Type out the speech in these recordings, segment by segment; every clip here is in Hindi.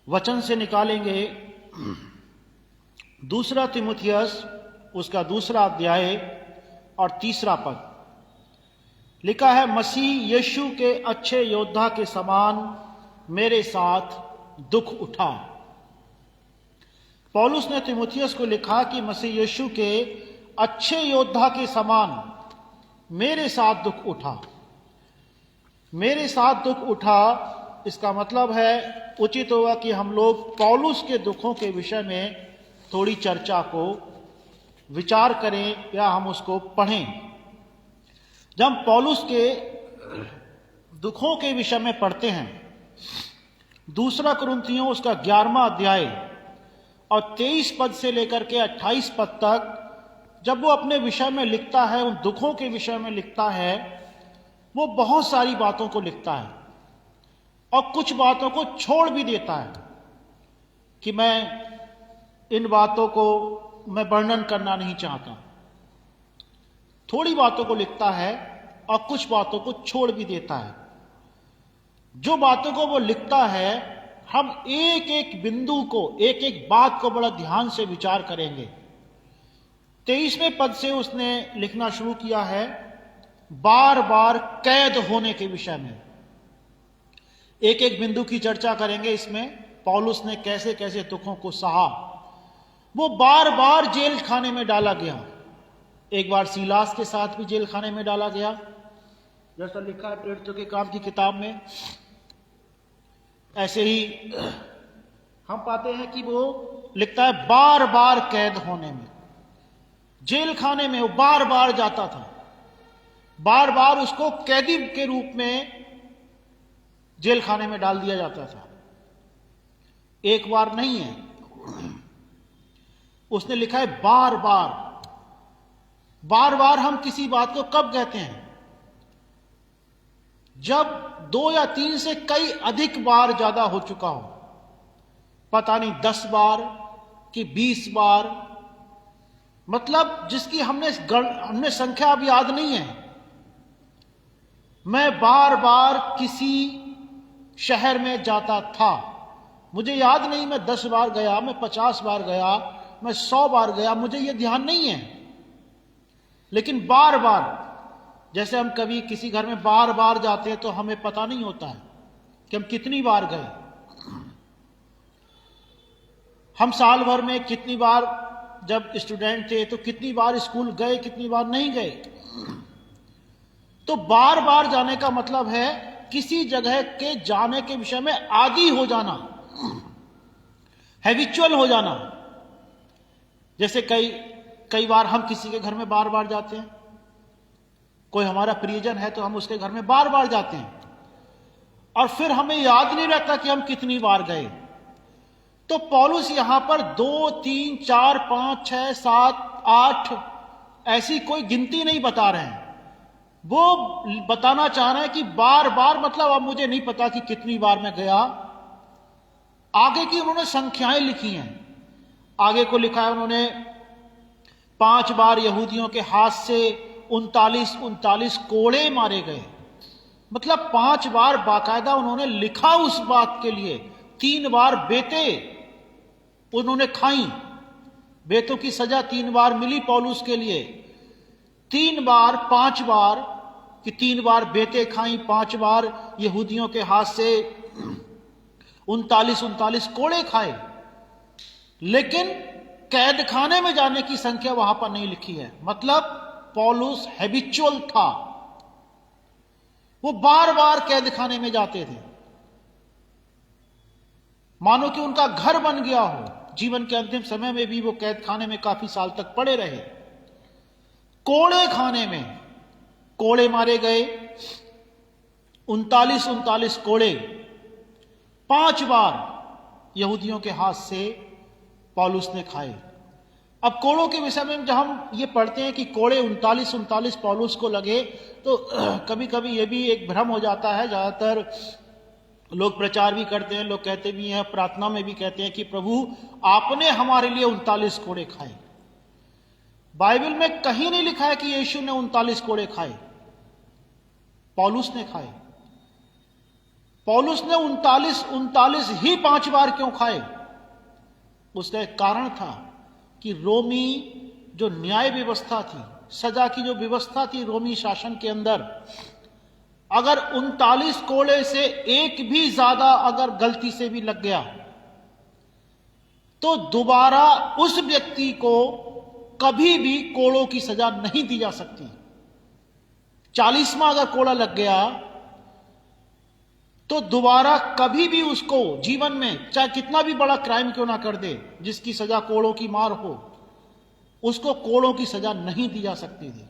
वचन से निकालेंगे दूसरा तीमुथियुस उसका दूसरा अध्याय और तीसरा पद। लिखा है, मसीह यीशु के अच्छे योद्धा के समान मेरे साथ दुख उठा। पौलुस ने तीमुथियुस को लिखा कि मसीह यीशु के अच्छे योद्धा के समान मेरे साथ दुख उठा। मेरे साथ दुख उठा, इसका मतलब है उचित होगा कि हम लोग पौलुस के दुखों के विषय में थोड़ी चर्चा को विचार करें या हम उसको पढ़ें। जब हम पौलुस के दुखों के विषय में पढ़ते हैं, दूसरा कुरिन्थियों उसका 11वां अध्याय और 23 पद से लेकर के 28 पद तक जब वो अपने विषय में लिखता है, उन दुखों के विषय में लिखता है, वो बहुत सारी बातों को लिखता है और कुछ बातों को छोड़ भी देता है कि मैं इन बातों को मैं वर्णन करना नहीं चाहता। थोड़ी बातों को लिखता है और कुछ बातों को छोड़ भी देता है। जो बातों को वो लिखता है, हम एक एक बिंदु को, एक एक बात को बड़ा ध्यान से विचार करेंगे। 23वें पद से उसने लिखना शुरू किया है बार बार कैद होने के विषय में। एक एक बिंदु की चर्चा करेंगे इसमें, पौलुस ने कैसे कैसे दुखों को सहा। वो बार बार जेल खाने में डाला गया। एक बार सीलास के साथ भी जेल खाने में डाला गया, जैसा लिखा है प्रेरितों के काम की किताब में। ऐसे ही हम पाते हैं कि वो लिखता है बार बार कैद होने में, जेल खाने में वो बार बार जाता था। बार बार उसको कैदी के रूप में जेल खाने में डाल दिया जाता था। एक बार नहीं है, उसने लिखा है बार बार। बार बार हम किसी बात को कब कहते हैं? जब 2 या 3 से कई अधिक बार ज्यादा हो चुका हो। पता नहीं 10 बार कि 20 बार, मतलब जिसकी हमने संख्या अब याद नहीं है। मैं बार बार किसी शहर में जाता था, मुझे याद नहीं मैं 10 बार गया, मैं 50 बार गया, मैं 100 बार गया, मुझे यह ध्यान नहीं है। लेकिन बार बार, जैसे हम कभी किसी घर में बार बार जाते हैं तो हमें पता नहीं होता है कि हम कितनी बार गए। हम साल भर में कितनी बार जब स्टूडेंट थे तो कितनी बार स्कूल गए, कितनी बार नहीं गए। तो बार बार जाने का मतलब है किसी जगह के जाने के विषय में आदी हो जाना, हैबिचुअल हो जाना। जैसे कई बार हम किसी के घर में बार बार जाते हैं, कोई हमारा प्रियजन है तो हम उसके घर में बार बार जाते हैं और फिर हमें याद नहीं रहता कि हम कितनी बार गए। तो पौलुस यहां पर 2, 3, 4, 5, 6, 7, 8 ऐसी कोई गिनती नहीं बता रहे हैं। वो बताना चाह रहे हैं कि बार बार मतलब अब मुझे नहीं पता कि कितनी बार मैं गया। आगे की उन्होंने संख्याएं लिखी हैं। आगे को लिखा है उन्होंने 5 बार यहूदियों के हाथ से 39 कोड़े मारे गए। मतलब 5 बार बाकायदा उन्होंने लिखा उस बात के लिए। 3 बार बेते उन्होंने खाई, बेतों की सजा 3 बार मिली पौलुस के लिए। 3 बार, 5 बार कि 3 बार बेते खाई, 5 बार यहूदियों के हाथ से 39 कोड़े खाए। लेकिन कैद खाने में जाने की संख्या वहां पर नहीं लिखी है। मतलब पौलुस हैबिचुअल था, वो बार बार कैद खाने में जाते थे, मानो कि उनका घर बन गया हो। जीवन के अंतिम समय में भी वो कैद खाने में काफी साल तक पड़े रहे। कोड़े खाने में कोड़े मारे गए, 39 कोड़े 5 बार यहूदियों के हाथ से पौलुस ने खाए। अब कोड़ों के विषय में जब हम ये पढ़ते हैं कि कोड़े 39 पौलुस को लगे, तो कभी कभी ये भी एक भ्रम हो जाता है। ज्यादातर लोग प्रचार भी करते हैं, लोग कहते भी हैं, प्रार्थना में भी कहते हैं कि प्रभु आपने हमारे लिए 39 कोड़े खाए। बाइबल में कहीं नहीं लिखा है कि यीशु ने 39 कोड़े खाए, पौलुस ने खाए। पौलुस ने उनतालीस ही 5 बार क्यों खाए? उसका एक कारण था कि रोमी जो न्याय व्यवस्था थी, सजा की जो व्यवस्था थी रोमी शासन के अंदर, अगर 39 कोड़े से एक भी ज्यादा अगर गलती से भी लग गया तो दोबारा उस व्यक्ति को कभी भी कोड़ों की सजा नहीं दी जा सकती। 40वां अगर कोड़ा लग गया तो दोबारा कभी भी उसको जीवन में, चाहे कितना भी बड़ा क्राइम क्यों ना कर दे, जिसकी सजा कोड़ों की मार हो, उसको कोड़ों की सजा नहीं दी जा सकती थी।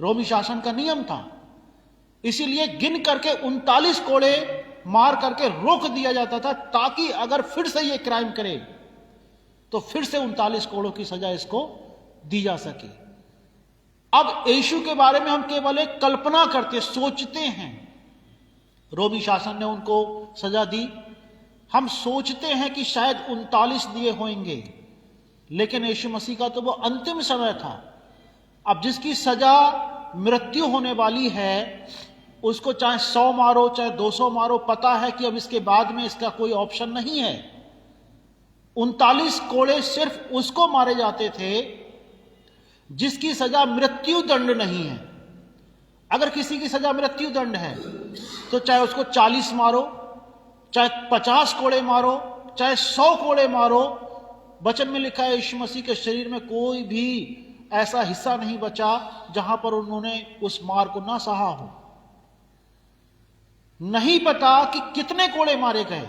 रोमी शासन का नियम था। इसीलिए गिन करके 39 कोड़े मार करके रोक दिया जाता था, ताकि अगर फिर से ये क्राइम करे तो फिर से 39 कोड़ों की सजा इसको दी जा सके। अब यीशु के बारे में हम केवल एक कल्पना करते, सोचते हैं। रोमी शासन ने उनको सजा दी, हम सोचते हैं कि शायद 39 दिए होंगे, लेकिन यीशु मसीह का तो वो अंतिम समय था। अब जिसकी सजा मृत्यु होने वाली है, उसको चाहे 100 मारो चाहे 200 मारो, पता है कि अब इसके बाद में इसका कोई ऑप्शन नहीं है। 39 कोड़े सिर्फ उसको मारे जाते थे जिसकी सजा मृत्यु दंड नहीं है। अगर किसी की सजा मृत्यु दंड है तो चाहे उसको 40 मारो, चाहे 50 कोड़े मारो, चाहे 100 कोड़े मारो। वचन में लिखा है यीशु मसीह के शरीर में कोई भी ऐसा हिस्सा नहीं बचा जहां पर उन्होंने उस मार को ना सहा हो। नहीं पता कि कितने कोड़े मारे गए,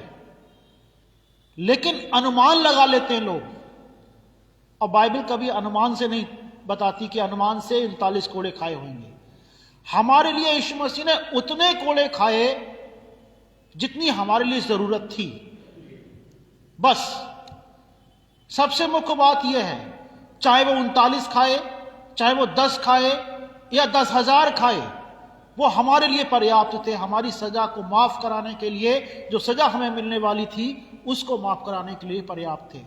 लेकिन अनुमान लगा लेते हैं लोग। और बाइबल कभी अनुमान से नहीं बताती कि अनुमान से 39 कोड़े खाए होंगे। हमारे लिए यीशु मसीह ने उतने कोड़े खाए जितनी हमारे लिए जरूरत थी। बस सबसे मुख्य बात यह है, चाहे वो 39 खाए, चाहे वो 10 खाए या 10,000 खाए, वो हमारे लिए पर्याप्त थे। हमारी सजा को माफ कराने के लिए, जो सजा हमें मिलने वाली थी उसको माफ कराने के लिए पर्याप्त थे।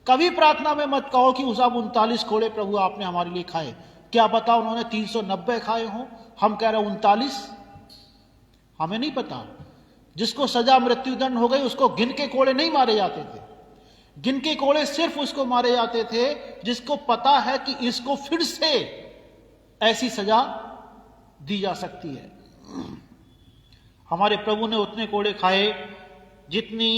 कभी प्रार्थना में मत कहो कि उस अब 39 कोड़े प्रभु आपने हमारे लिए खाए। क्या पता उन्होंने 390 खाए हों, हम कह रहे हैं 39। हमें नहीं पता। जिसको सजा मृत्युदंड हो गई उसको गिन के कोड़े नहीं मारे जाते थे। गिन के कोड़े सिर्फ उसको मारे जाते थे जिसको पता है कि इसको फिर से ऐसी सजा दी जा सकती है। हमारे प्रभु ने उतने कोड़े खाए जितनी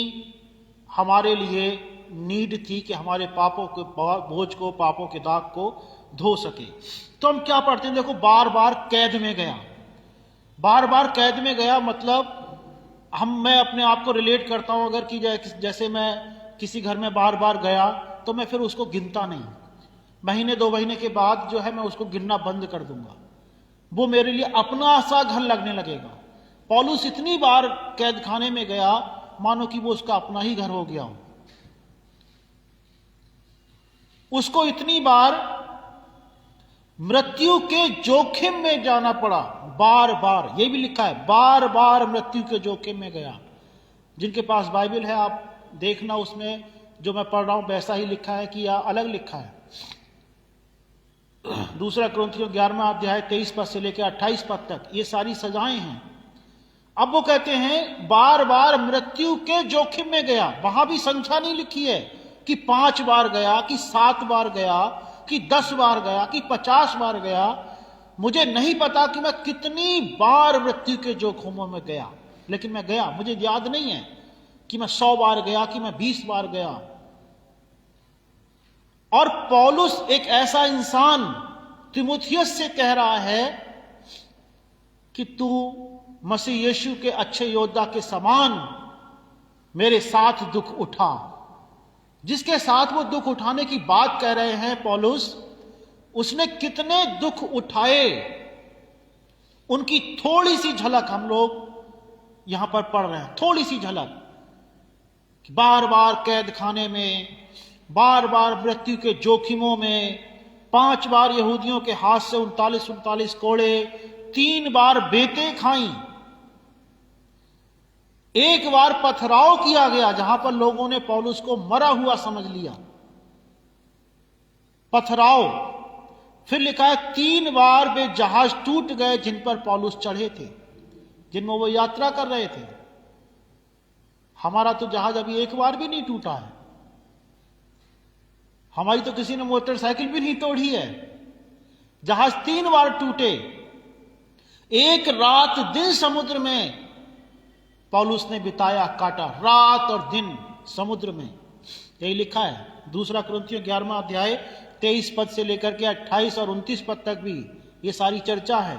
हमारे लिए नीड थी कि हमारे पापों के बोझ को, पापों के दाग को धो सके। तो हम क्या पढ़ते हैं, देखो, बार बार कैद में गया। बार बार कैद में गया मतलब मैं अपने आप को रिलेट करता हूं, अगर कि जैसे मैं किसी घर में बार बार गया तो मैं फिर उसको गिनता नहीं। महीने 2 महीने के बाद जो है मैं उसको गिनना बंद कर दूंगा। वो मेरे लिए अपना सा घर लगने लगेगा। पौलुस इतनी बार कैद खाने में गया मानो कि वो उसका अपना ही घर हो गया हो। उसको इतनी बार मृत्यु के जोखिम में जाना पड़ा। बार बार, ये भी लिखा है, बार बार मृत्यु के जोखिम में गया। जिनके पास बाइबल है आप देखना, उसमें जो मैं पढ़ रहा हूं वैसा ही लिखा है कि या अलग लिखा है। 2 कुरिन्थियों 11वां अध्याय 23 पद से लेकर 28 पद तक ये सारी सजाएं हैं। अब वो कहते हैं बार बार मृत्यु के जोखिम में गया। वहां भी संख्या नहीं लिखी है कि 5 बार गया, कि 7 बार गया, कि 10 बार गया, कि 50 बार गया। मुझे नहीं पता कि मैं कितनी बार मृत्यु के जोखिमों में गया, लेकिन मैं गया। मुझे याद नहीं है कि मैं 100 बार गया, कि मैं 20 बार गया। और पौलुस एक ऐसा इंसान तीमुथियुस से कह रहा है कि तू मसीह यीशु के अच्छे योद्धा के समान मेरे साथ दुख उठा। जिसके साथ वो दुख उठाने की बात कह रहे हैं पौलुस, उसने कितने दुख उठाए उनकी थोड़ी सी झलक हम लोग यहां पर पढ़ रहे हैं। थोड़ी सी झलक। बार बार कैद खाने में, बार बार मृत्यु के जोखिमों में, 5 बार यहूदियों के हाथ से 39 कोड़े, 3 बार बेतें खाई, 1 बार पथराव किया गया जहां पर लोगों ने पौलुस को मरा हुआ समझ लिया। पथराव। फिर लिखा है 3 बार वे जहाज टूट गए जिन पर पौलुस चढ़े थे, जिनमें वो यात्रा कर रहे थे। हमारा तो जहाज अभी एक बार भी नहीं टूटा है, हमारी तो किसी ने मोटरसाइकिल भी नहीं तोड़ी है। जहाज 3 बार टूटे, एक रात दिन समुद्र में पौलुस ने बिताया, काटा, रात और दिन समुद्र में। यही लिखा है 2 कुरिन्थियों 11वां अध्याय 23 पद से लेकर के 28 और 29 पद तक भी ये सारी चर्चा है।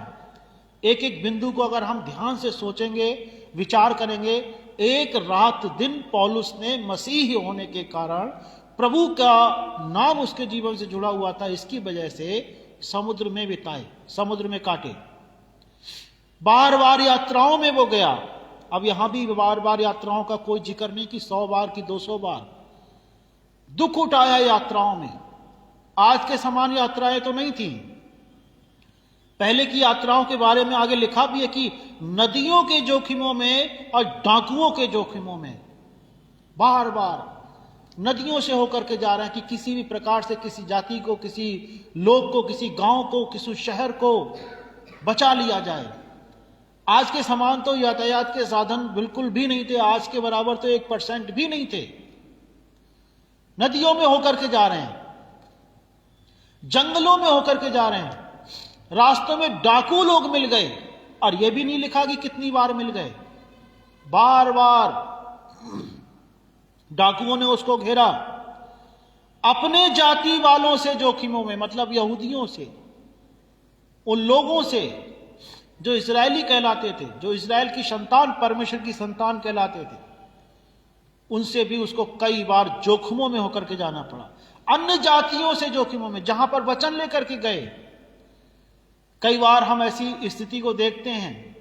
एक एक बिंदु को अगर हम ध्यान से सोचेंगे, विचार करेंगे, एक रात दिन पौलुस ने मसीही होने के कारण, प्रभु का नाम उसके जीवन से जुड़ा हुआ था, इसकी वजह से समुद्र में बिताए, समुद्र में काटे। बार बार यात्राओं में वो गया। अब यहां भी बार बार यात्राओं का कोई जिक्र नहीं कि 100 बार कि 200 बार। दुख उठाया यात्राओं में। आज के समान यात्राएं तो नहीं थी। पहले की यात्राओं के बारे में आगे लिखा भी है कि नदियों के जोखिमों में और डाकुओं के जोखिमों में बार बार नदियों से होकर के जा रहे हैं कि किसी भी प्रकार से किसी जाति को, किसी लोग को, किसी गांव को, किसी शहर को बचा लिया जाए। आज के समान तो यातायात के साधन बिल्कुल भी नहीं थे, आज के बराबर तो 1% भी नहीं थे। नदियों में होकर के जा रहे हैं, जंगलों में होकर के जा रहे हैं, रास्तों में डाकू लोग मिल गए, और यह भी नहीं लिखा कि कितनी बार मिल गए। बार बार डाकुओं ने उसको घेरा। अपने जाति वालों से जोखिमों में, मतलब यहूदियों से, उन लोगों से जो इस्राएली कहलाते थे, जो इस्राएल की संतान, परमेश्वर की संतान कहलाते थे, उनसे भी उसको कई बार जोखिमों में होकर के जाना पड़ा। अन्य जातियों से जोखिमों में, जहां पर वचन लेकर के गए। कई बार हम ऐसी स्थिति को देखते हैं।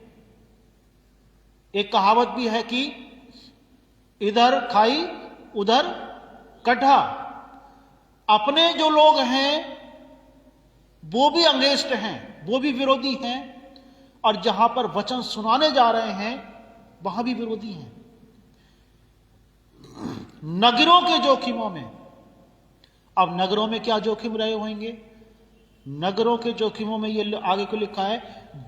एक कहावत भी है कि इधर खाई उधर कढ़ा। अपने जो लोग हैं वो भी अंगेस्ट हैं, वो भी विरोधी हैं, और जहां पर वचन सुनाने जा रहे हैं वहां भी विरोधी हैं। नगरों के जोखिमों में, अब नगरों में क्या जोखिम रहे होंगे? नगरों के जोखिमों में ये आगे को लिखा है,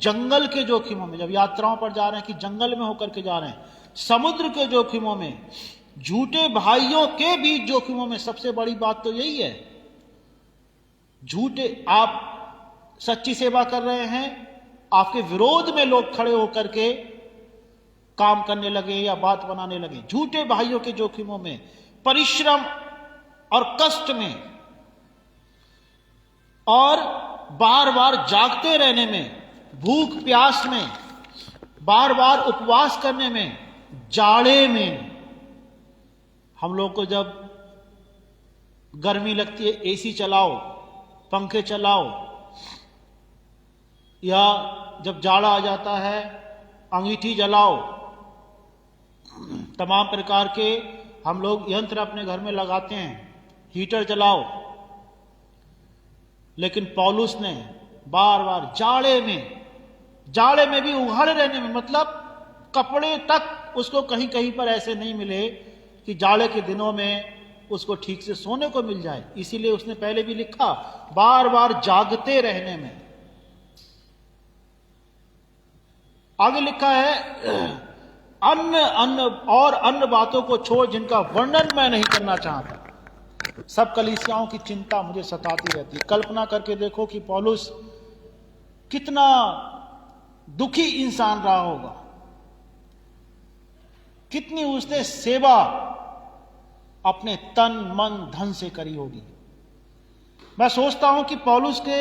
जंगल के जोखिमों में, जब यात्राओं पर जा रहे हैं कि जंगल में होकर के जा रहे हैं, समुद्र के जोखिमों में, झूठे भाइयों के बीच जोखिमों में। सबसे बड़ी बात तो यही है, झूठे, आप सच्ची सेवा कर रहे हैं, आपके विरोध में लोग खड़े होकर के काम करने लगे या बात बनाने लगे। झूठे भाइयों के जोखिमों में, परिश्रम और कष्ट में, और बार बार जागते रहने में, भूख प्यास में, बार बार उपवास करने में, जाड़े में। हम लोग को जब गर्मी लगती है एसी चलाओ, पंखे चलाओ, या जब जाड़ा आ जाता है अंगीठी जलाओ। तमाम प्रकार के हम लोग यंत्र अपने घर में लगाते हैं, हीटर चलाओ। लेकिन पौलुस ने बार बार जाड़े में भी उघाड़े रहने में, मतलब कपड़े तक उसको कहीं कहीं पर ऐसे नहीं मिले कि जाड़े के दिनों में उसको ठीक से सोने को मिल जाए। इसीलिए उसने पहले भी लिखा, बार बार जागते रहने में। आगे लिखा है, अन्य बातों को छोड़ जिनका वर्णन मैं नहीं करना चाहता। सब कलीसियाओं की चिंता मुझे सताती रहती है। कल्पना करके देखो कि पौलुस कितना दुखी इंसान रहा होगा, कितनी उसने सेवा अपने तन मन धन से करी होगी। मैं सोचता हूं कि पौलुस के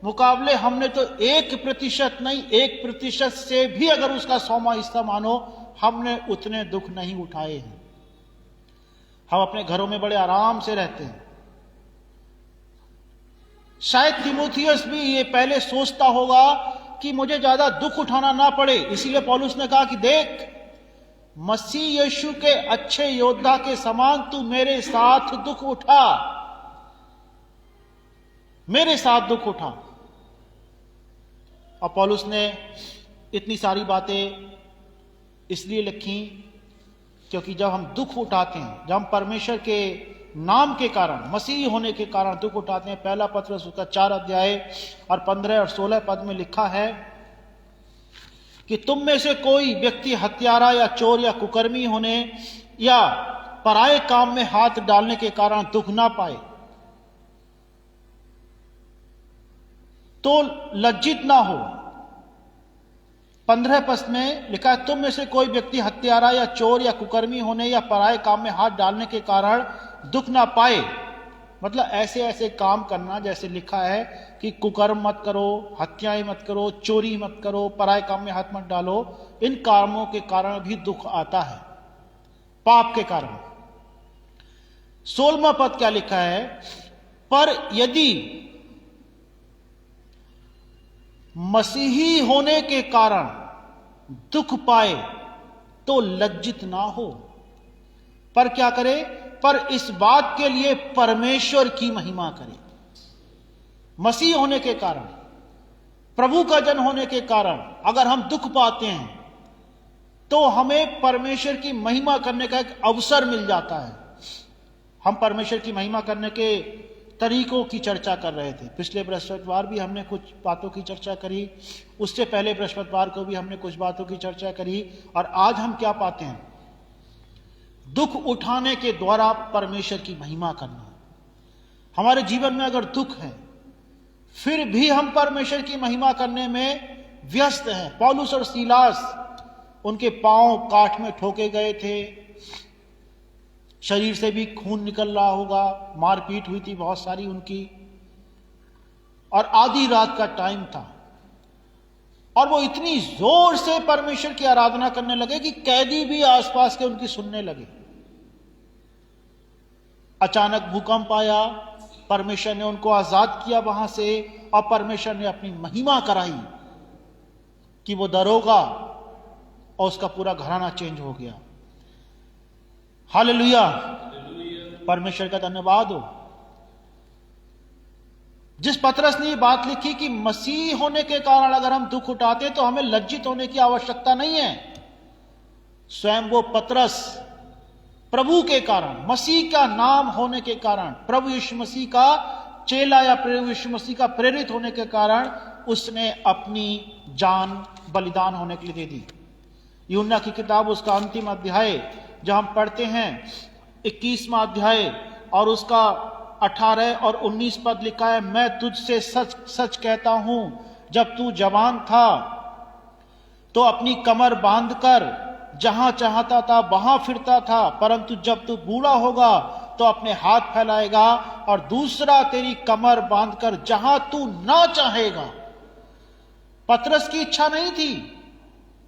मुकाबले हमने तो 1% नहीं, 1% से भी अगर उसका 100वां हिस्सा मानो, हमने उतने दुख नहीं उठाए हैं। हम अपने घरों में बड़े आराम से रहते हैं। शायद तीमुथियुस भी ये पहले सोचता होगा कि मुझे ज्यादा दुख उठाना ना पड़े, इसीलिए पौलुस ने कहा कि देख, मसीह यीशु के अच्छे योद्धा के समान तू मेरे साथ दुख उठा, मेरे साथ दुख उठा। और पौलुस ने इतनी सारी बातें इसलिए लिखी क्योंकि जब हम दुख उठाते हैं, जब हम परमेश्वर के नाम के कारण, मसीह होने के कारण दुख उठाते हैं। पहला पत्रस उसका 4 अध्याय और 15 और 16 पद में लिखा है कि तुम में से कोई व्यक्ति हत्यारा या चोर या कुकर्मी होने या पराये काम में हाथ डालने के कारण दुख ना पाए, तो लज्जित ना हो। 15 पद में लिखा है, तुम में से कोई व्यक्ति हत्यारा या चोर या कुकर्मी होने या पराये काम में हाथ डालने के कारण दुख ना पाए। मतलब ऐसे ऐसे काम करना, जैसे लिखा है कि कुकर्म मत करो, हत्याएं मत करो, चोरी मत करो, पराये काम में हाथ मत डालो, इन कामों के कारण भी दुख आता है, पाप के कारण। 16वां पद क्या लिखा है, पर यदि मसीही होने के कारण दुख पाए तो लज्जित ना हो, पर क्या करे, पर इस बात के लिए परमेश्वर की महिमा करे। मसीह होने के कारण, प्रभु का जन होने के कारण अगर हम दुख पाते हैं तो हमें परमेश्वर की महिमा करने का एक अवसर मिल जाता है। हम परमेश्वर की महिमा करने के तरीकों की चर्चा कर रहे थे। पिछले बृहस्पतिवार भी हमने कुछ बातों की चर्चा करी, उससे पहले बृहस्पतिवार को भी हमने कुछ बातों की चर्चा करी, और आज हम क्या पाते हैं, दुख उठाने के द्वारा परमेश्वर की महिमा करना। हमारे जीवन में अगर दुख है फिर भी हम परमेश्वर की महिमा करने में व्यस्त हैं। पौलुस और सीलास, उनके पांव काठ में ठोके गए थे, शरीर से भी खून निकल रहा होगा, मारपीट हुई थी बहुत सारी उनकी, और आधी रात का टाइम था, और वो इतनी जोर से परमेश्वर की आराधना करने लगे कि कैदी भी आसपास के उनकी सुनने लगे। अचानक भूकंप आया, परमेश्वर ने उनको आजाद किया वहां से, और परमेश्वर ने अपनी महिमा कराई कि वो दरोगा और उसका पूरा घराना चेंज हो गया। हालेलुया, परमेश्वर का धन्यवाद हो। जिस पतरस ने ये बात लिखी कि मसीह होने के कारण अगर हम दुख उठाते तो हमें लज्जित होने की आवश्यकता नहीं है। स्वयं वो पतरस प्रभु के कारण, मसीह का नाम होने के कारण, प्रभु यीशु मसीह का चेला या प्रभु यीशु मसीह का प्रेरित होने के कारण उसने अपनी जान बलिदान होने के लिए दे दी। यूहन्ना की किताब उसका अंतिम अध्याय जहां हम पढ़ते हैं 21वां अध्याय और उसका 18 और 19 पद लिखा है, मैं तुझसे सच सच कहता हूं, जब तू जवान था तो अपनी कमर बांधकर जहां चाहता था वहां फिरता था, परंतु जब तू बूढ़ा होगा तो अपने हाथ फैलाएगा और दूसरा तेरी कमर बांधकर जहां तू ना चाहेगा। पतरस की इच्छा नहीं थी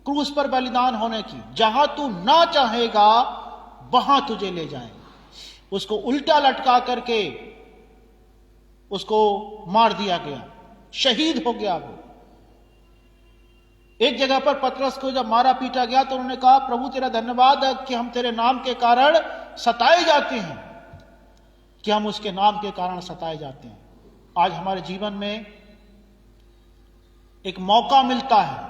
क्रूस पर बलिदान होने की, जहां तू ना चाहेगा वहां तुझे ले जाएगा। उसको उल्टा लटका करके उसको मार दिया गया, शहीद हो गया वो। एक जगह पर पतरस को जब मारा पीटा गया तो उन्होंने कहा, प्रभु तेरा धन्यवाद है कि हम तेरे नाम के कारण सताए जाते हैं, कि हम उसके नाम के कारण सताए जाते हैं। आज हमारे जीवन में एक मौका मिलता है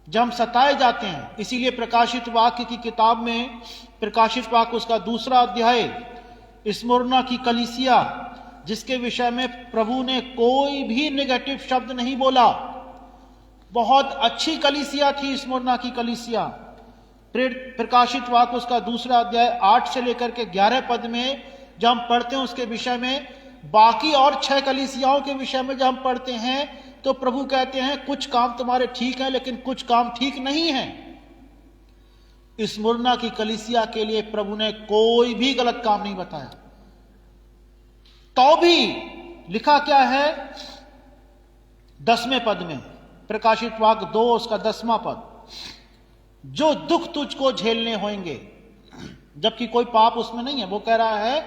जब हम सताए जाते हैं। इसीलिए प्रकाशित वाक्य की किताब में, प्रकाशित वाक्य उसका 2 अध्याय, स्मुरना की कलीसिया, जिसके विषय में प्रभु ने कोई भी नेगेटिव शब्द नहीं बोला, बहुत अच्छी कलीसिया थी स्मुरना की कलीसिया। प्रकाशित वाक्य उसका 2 अध्याय 8 से लेकर के 11 पद में जब हम पढ़ते हैं उसके विषय में, बाकी और 6 कलीसियाओं के विषय में जब हम पढ़ते हैं तो प्रभु कहते हैं कुछ काम तुम्हारे ठीक हैं लेकिन कुछ काम ठीक नहीं है। स्मुरना की कलीसिया के लिए प्रभु ने कोई भी गलत काम नहीं बताया। तो भी लिखा क्या है 10वें पद में, प्रकाशित वाक्य 2 उसका 10वां पद, जो दुख तुझको झेलने होंगे, जबकि कोई पाप उसमें नहीं है। वो कह रहा है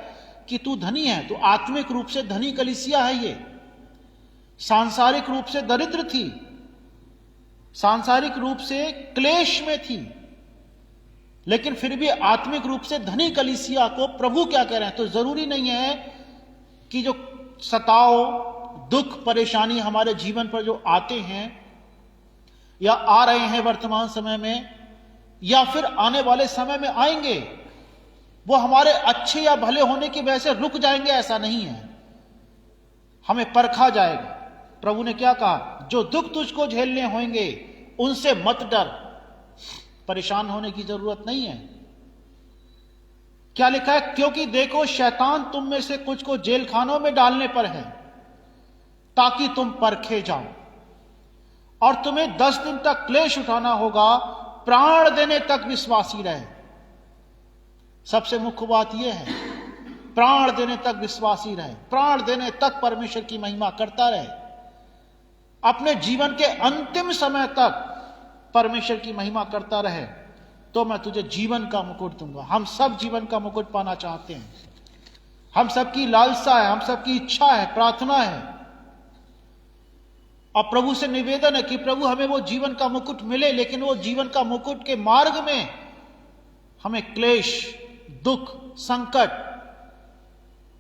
कि तू धनी है, तो आत्मिक रूप से धनी कलीसिया है ये, सांसारिक रूप से दरिद्र थी, सांसारिक रूप से क्लेश में थी, लेकिन फिर भी आत्मिक रूप से धनी कलीसिया को प्रभु क्या कह रहे हैं। तो जरूरी नहीं है कि जो सताओ, दुख, परेशानी हमारे जीवन पर जो आते हैं या आ रहे हैं वर्तमान समय में या फिर आने वाले समय में आएंगे, वो हमारे अच्छे या भले होने की वजह से रुक जाएंगे, ऐसा नहीं है। हमें परखा जाएगा। प्रभु ने क्या कहा, जो दुख तुझको झेलने होंगे उनसे मत डर। परेशान होने की जरूरत नहीं है। क्या लिखा है? क्योंकि देखो शैतान तुम में से कुछ को जेल खानों में डालने पर है, ताकि तुम परखे जाओ, और तुम्हें 10 दिन तक क्लेश उठाना होगा, प्राण देने तक विश्वासी रहे। सबसे मुख्य बात यह है, प्राण देने तक विश्वासी रहे, प्राण देने तक परमेश्वर की महिमा करता रहे, अपने जीवन के अंतिम समय तक परमेश्वर की महिमा करता रहे, तो मैं तुझे जीवन का मुकुट दूंगा। हम सब जीवन का मुकुट पाना चाहते हैं। हम सबकी लालसा है, हम सबकी इच्छा है, प्रार्थना है, और प्रभु से निवेदन है कि प्रभु हमें वो जीवन का मुकुट मिले, लेकिन वो जीवन का मुकुट के मार्ग में हमें क्लेश, दुख, संकट।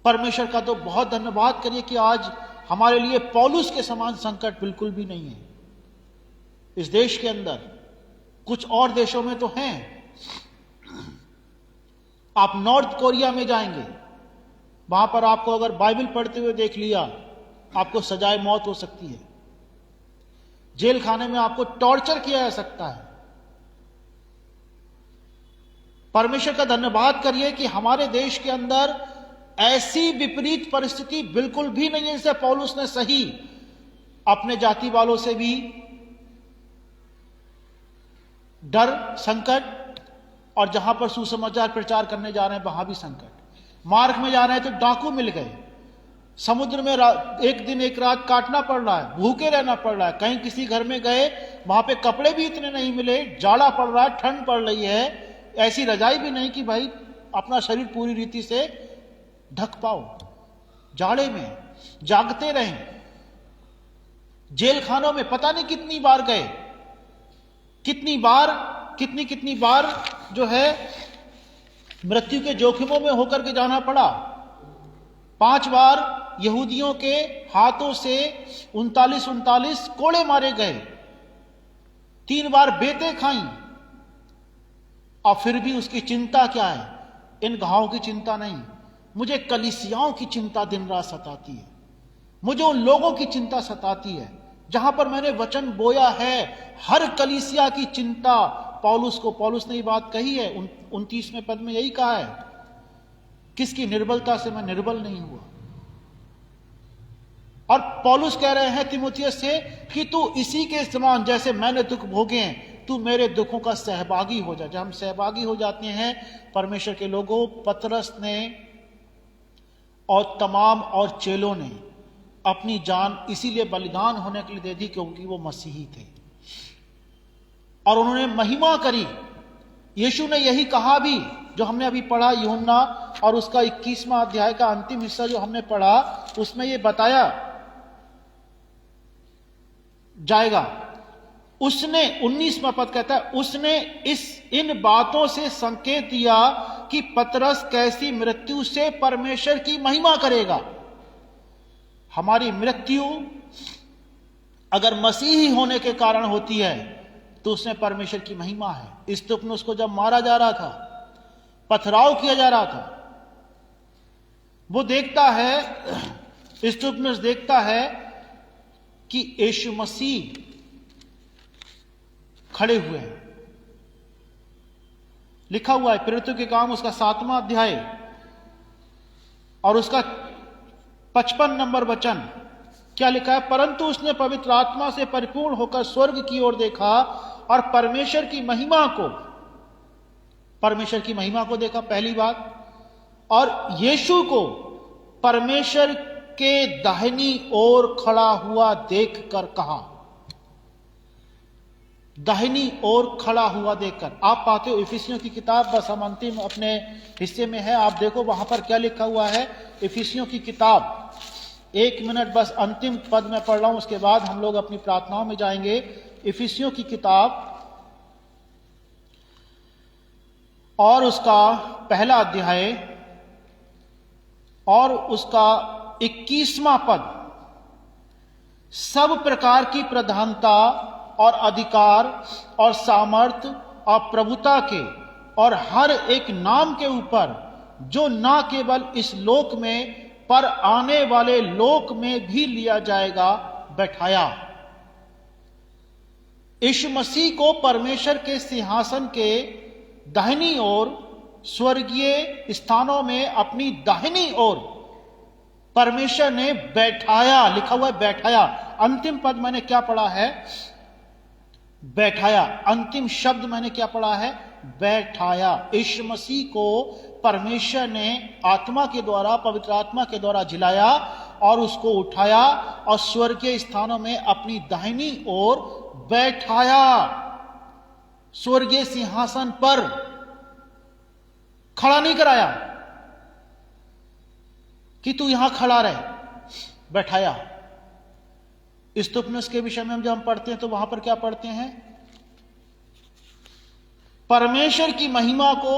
परमेश्वर का तो बहुत धन्यवाद करिए कि आज हमारे लिए पौलुस के समान संकट बिल्कुल भी नहीं है। इस देश के अंदर, कुछ और देशों में तो हैं। आप नॉर्थ कोरिया में जाएंगे, वहां पर आपको अगर बाइबल पढ़ते हुए देख लिया, आपको सजाए मौत हो सकती है। जेल खाने में आपको टॉर्चर किया जा सकता है। परमेश्वर का धन्यवाद करिए कि हमारे देश के अंदर ऐसी विपरीत परिस्थिति बिल्कुल भी नहीं है, जिसे पौलुस ने सही अपने जाति वालों से भी डर, संकट, और जहां पर सुसमाचार प्रचार करने जा रहे हैं वहां भी संकट। मार्ग में जा रहे हैं तो डाकू मिल गए, समुद्र में एक दिन एक रात काटना पड़ रहा है, भूखे रहना पड़ रहा है, कहीं किसी घर में गए वहां पे कपड़े भी इतने नहीं मिले, जाड़ा पड़ रहा है, ठंड पड़ रही है, ऐसी रजाई भी नहीं कि भाई अपना शरीर पूरी रीति से ढक पाओ। जाड़े में जागते रहें। जेल खानों में पता नहीं कितनी बार गए, कितनी बार जो है मृत्यु के जोखिमों में होकर के जाना पड़ा। 5 बार यहूदियों के हाथों से 39 कोड़े मारे गए, 3 बार बेतें खाई, और फिर भी उसकी चिंता क्या है? इन घावों की चिंता नहीं, मुझे कलीसियाओं की चिंता दिन रात सताती है। मुझे उन लोगों की चिंता सताती है जहां पर मैंने वचन बोया है। हर कलीसिया की चिंता पौलुस ने ये बात कही है, 29वें पद में यही कहा है, किसकी निर्बलता से मैं निर्बल नहीं हुआ। और पौलुस कह रहे हैं तीमुथियुस से कि तू इसी के समान, जैसे मैंने दुख भोगे हैं, तू मेरे दुखों का सहभागी हो जा। जब हम सहभागी हो जाते हैं परमेश्वर के लोगों, पतरस ने और तमाम और चेलों ने अपनी जान इसीलिए बलिदान होने के लिए दे दी क्योंकि वो मसीही थे, और उन्होंने महिमा करी। यीशु ने यही कहा भी, जो हमने अभी पढ़ा यूहन्ना और उसका 21वां अध्याय का अंतिम हिस्सा जो हमने पढ़ा, उसमें ये बताया जाएगा। उसने 19वां पद कहता है, उसने इन बातों से संकेत दिया कि पतरस कैसी मृत्यु से परमेश्वर की महिमा करेगा। हमारी मृत्यु अगर मसीही होने के कारण होती है तो उसमें परमेश्वर की महिमा है। स्तुपनुस को जब मारा जा रहा था, पथराव किया जा रहा था, वो देखता है, स्तुपनुस देखता है कि यीशु मसीह खड़े हुए हैं। लिखा हुआ है प्रेरितों के काम उसका 7वां अध्याय और उसका 55 नंबर वचन। क्या लिखा है? परंतु उसने पवित्र आत्मा से परिपूर्ण होकर स्वर्ग की ओर देखा और परमेश्वर की महिमा को देखा, पहली बात, और यीशु को परमेश्वर के दाहिनी ओर खड़ा हुआ देखकर कहा। दाहिनी ओर खड़ा हुआ देखकर, आप पाते हो इफिसियों की किताब, बस हम अंतिम अपने हिस्से में है, आप देखो वहां पर क्या लिखा हुआ है। इफिसियों की किताब, 1 मिनट बस अंतिम पद में पढ़ रहा हूं, उसके बाद हम लोग अपनी प्रार्थनाओं में जाएंगे। इफिसियों की किताब और उसका पहला अध्याय और उसका 21वां पद, सब प्रकार की प्रधानता और अधिकार और सामर्थ और प्रभुता के और हर एक नाम के ऊपर, जो ना केवल इस लोक में पर आने वाले लोक में भी लिया जाएगा, बैठाया। यीशु मसीह को परमेश्वर के सिंहासन के दाहिनी ओर स्वर्गीय स्थानों में अपनी दाहिनी ओर परमेश्वर ने बैठाया, लिखा हुआ है बैठाया। अंतिम पद मैंने क्या पढ़ा है? बैठाया। अंतिम शब्द मैंने क्या पढ़ा है? बैठाया। यीशु मसीह को परमेश्वर ने आत्मा के द्वारा, पवित्र आत्मा के द्वारा जिलाया और उसको उठाया और स्वर्गीय स्थानों में अपनी दाहिनी ओर बैठाया, स्वर्गीय सिंहासन पर। खड़ा नहीं कराया कि तू यहां खड़ा रहे, बैठाया। स्तुपनुस के विषय में जब हम पढ़ते हैं तो वहां पर क्या पढ़ते हैं? परमेश्वर की महिमा को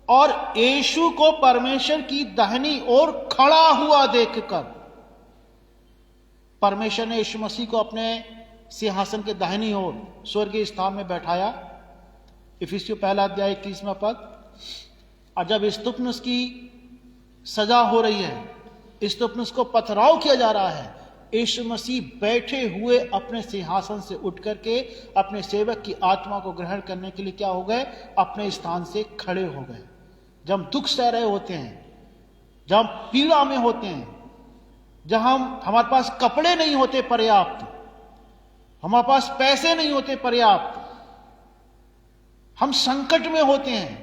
और यीशु को परमेश्वर की दाहिनी ओर खड़ा हुआ देखकर परमेश्वर ने यीशु मसीह को अपने सिंहासन के दाहिनी ओर स्वर्गीय स्थान में बैठाया। इफिसियों पहला अध्याय 31वां पद। और जब स्तुपनुस की सजा हो रही है, स्तुपनुस को पथराव किया जा रहा है, यीशु मसीह बैठे हुए अपने सिंहासन से उठ करके अपने सेवक की आत्मा को ग्रहण करने के लिए क्या हो गए? अपने स्थान से खड़े हो गए। जब हम दुख सह रहे होते हैं, जब हम पीड़ा में होते हैं, जहां हमारे पास कपड़े नहीं होते पर्याप्त, हमारे पास पैसे नहीं होते पर्याप्त, हम संकट में होते हैं,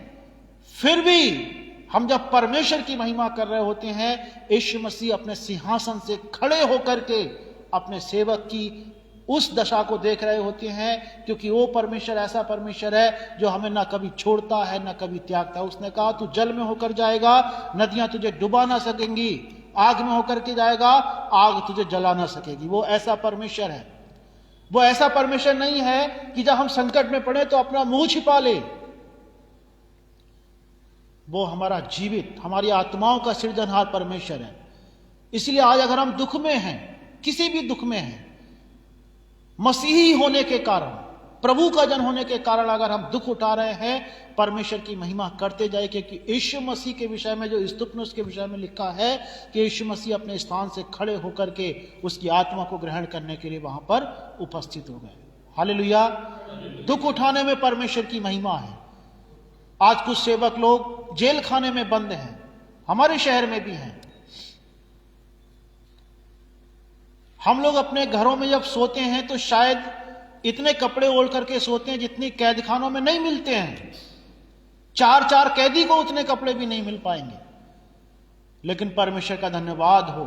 फिर भी हम जब परमेश्वर की महिमा कर रहे होते हैं, यीशु मसीह अपने सिंहासन से खड़े होकर के अपने सेवक की उस दशा को देख रहे होते हैं, क्योंकि वो परमेश्वर ऐसा परमेश्वर है जो हमें ना कभी छोड़ता है ना कभी त्यागता है। उसने कहा तू जल में होकर जाएगा, नदियां तुझे डुबा ना सकेंगी, आग में होकर के जाएगा, आग तुझे जला ना सकेगी। वो ऐसा परमेश्वर है। वो ऐसा परमेश्वर नहीं है कि जब हम संकट में पड़े तो अपना मुंह छिपा ले। वो हमारा जीवित, हमारी आत्माओं का सृजनहार परमेश्वर है। इसलिए आज अगर हम दुख में हैं, किसी भी दुख में हैं, मसीही होने के कारण, प्रभु का जन होने के कारण अगर हम दुख उठा रहे हैं, परमेश्वर की महिमा करते जाए, क्योंकि यीशु मसीह के विषय में जो स्तुपनुस के विषय में लिखा है कि यीशु मसीह अपने स्थान से खड़े होकर के उसकी आत्मा को ग्रहण करने के लिए वहां पर उपस्थित हो गए। हालेलुया। दुख उठाने में परमेश्वर की महिमा है। आज कुछ सेवक लोग जेल खाने में बंद हैं, हमारे शहर में भी हैं। हम लोग अपने घरों में जब सोते हैं तो शायद इतने कपड़े ओढ़ करके सोते हैं जितनी कैद खानों में नहीं मिलते हैं। 4-4 कैदी को उतने कपड़े भी नहीं मिल पाएंगे। लेकिन परमेश्वर का धन्यवाद हो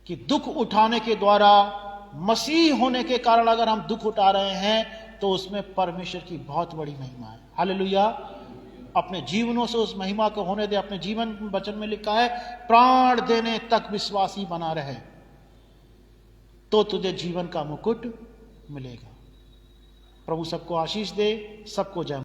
कि दुख उठाने के द्वारा, मसीह होने के कारण अगर हम दुख उठा रहे हैं तो उसमें परमेश्वर की बहुत बड़ी महिमा है। हालेलुया। अपने जीवनों से उस महिमा को होने दे। अपने जीवन वचन में लिखा है, प्राण देने तक विश्वासी बना रहे तो तुझे जीवन का मुकुट मिलेगा। प्रभु सबको आशीष दे, सबको जय।